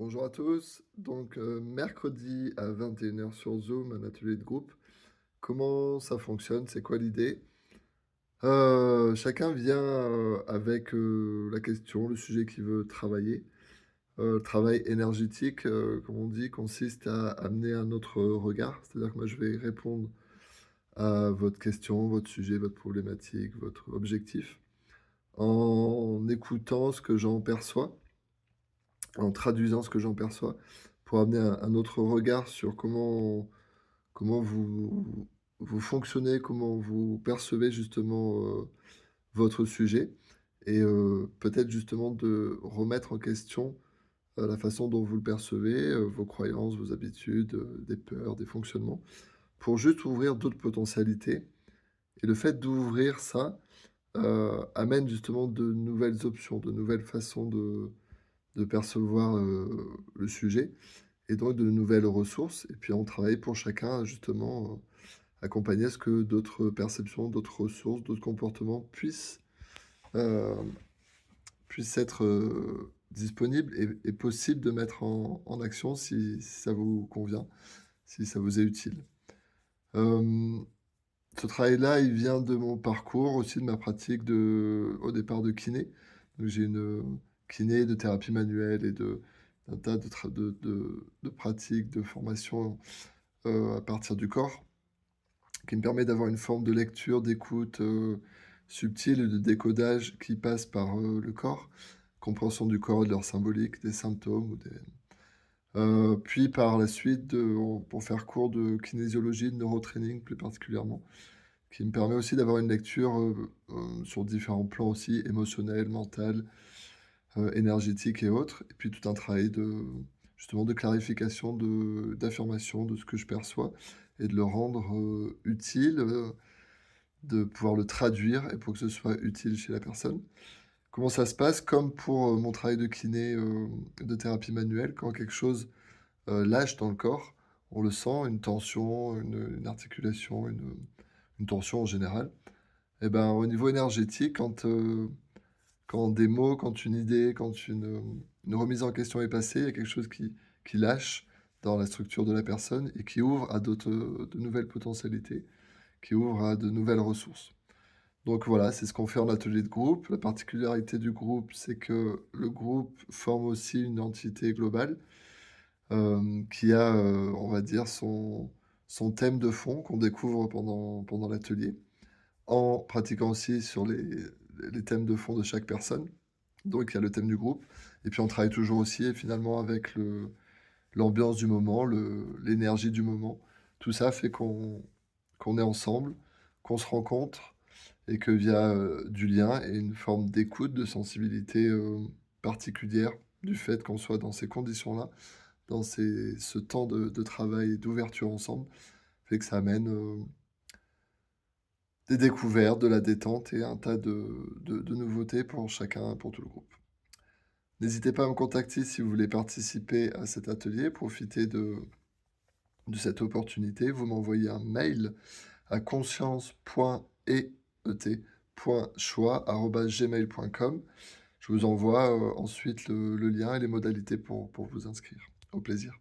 Bonjour à tous. Donc, mercredi à 21 h sur Zoom, un atelier de groupe. Comment ça fonctionne? C'est quoi l'idée? Chacun vient, avec, la question, le sujet qu'il veut travailler. Le travail énergétique, comme on dit, consiste à amener un autre regard. C'est-à-dire que moi, je vais répondre à votre question, votre sujet, votre problématique, votre objectif, en écoutant ce que j'en perçois, en traduisant ce que j'en perçois, pour amener un autre regard sur comment vous fonctionnez, comment vous percevez justement, votre sujet et peut-être justement de remettre en question, la façon dont vous le percevez, vos croyances, vos habitudes, des peurs, des fonctionnements, pour juste ouvrir d'autres potentialités et le fait d'ouvrir ça, amène justement de nouvelles options, de nouvelles façons de percevoir, le sujet et donc de nouvelles ressources et puis on travaille pour chacun justement, accompagner à ce que d'autres perceptions, d'autres ressources, d'autres comportements hem, puissent être, disponibles et possibles de mettre en action si ça vous convient, si ça vous est utile. Hem, Ce travail-là, il vient de mon parcours, aussi de ma pratique au départ de kiné. Donc j'ai une, kiné, de thérapie manuelle et d'un tas de pratiques, de formations, à partir du corps, qui me permet d'avoir une forme de lecture, d'écoute, subtile et de décodage qui passe par, le corps, compréhension du corps et de leur symbolique, des symptômes ou des puis par la suite pour faire court, de kinésiologie, de neurotraining plus particulièrement, qui me permet aussi d'avoir une lecture, sur différents plans aussi, émotionnel, mental, énergétique et autres et puis tout un travail de justement de clarification, d'affirmation de ce que je perçois et de le rendre, utile, de pouvoir le traduire et pour que ce soit utile chez la personne. Comment ça se passe? Comme pour, mon travail de kiné, de thérapie manuelle, quand quelque chose, lâche dans le corps, on le sent, une tension, une articulation, une tension en général et ben, au niveau énergétique, quand des mots, quand une idée, quand une remise en question est passée, il y a quelque chose qui lâche dans la structure de la personne et qui ouvre à de nouvelles potentialités, qui ouvre à de nouvelles ressources. Donc voilà, c'est ce qu'on fait en atelier de groupe. La particularité du groupe, c'est que le groupe forme aussi une entité globale, qui a, on va dire son thème de fond qu'on découvre pendant l'atelier, en pratiquant aussi sur les thèmes de fond de chaque personne. Donc il y a le thème du groupe et puis on travaille toujours aussi et finalement avec l'ambiance du moment, l'énergie du moment. Tout ça fait qu'on est ensemble, qu'on se rencontre et qu'il y a, du lien et une forme d'écoute, de sensibilité, particulière du fait qu'on soit dans ces conditions-là, dans ce temps de travail et d'ouverture ensemble, fait que ça amène, des découvertes, de la détente et un tas de nouveautés pour chacun, pour tout le groupe. N'hésitez pas à me contacter si vous voulez participer à cet atelier, profiter de cette opportunité. Vous m'envoyez un mail à conscience.et.choix@gmail.com. Je vous envoie, ensuite le lien et les modalités pour vous inscrire. Au plaisir.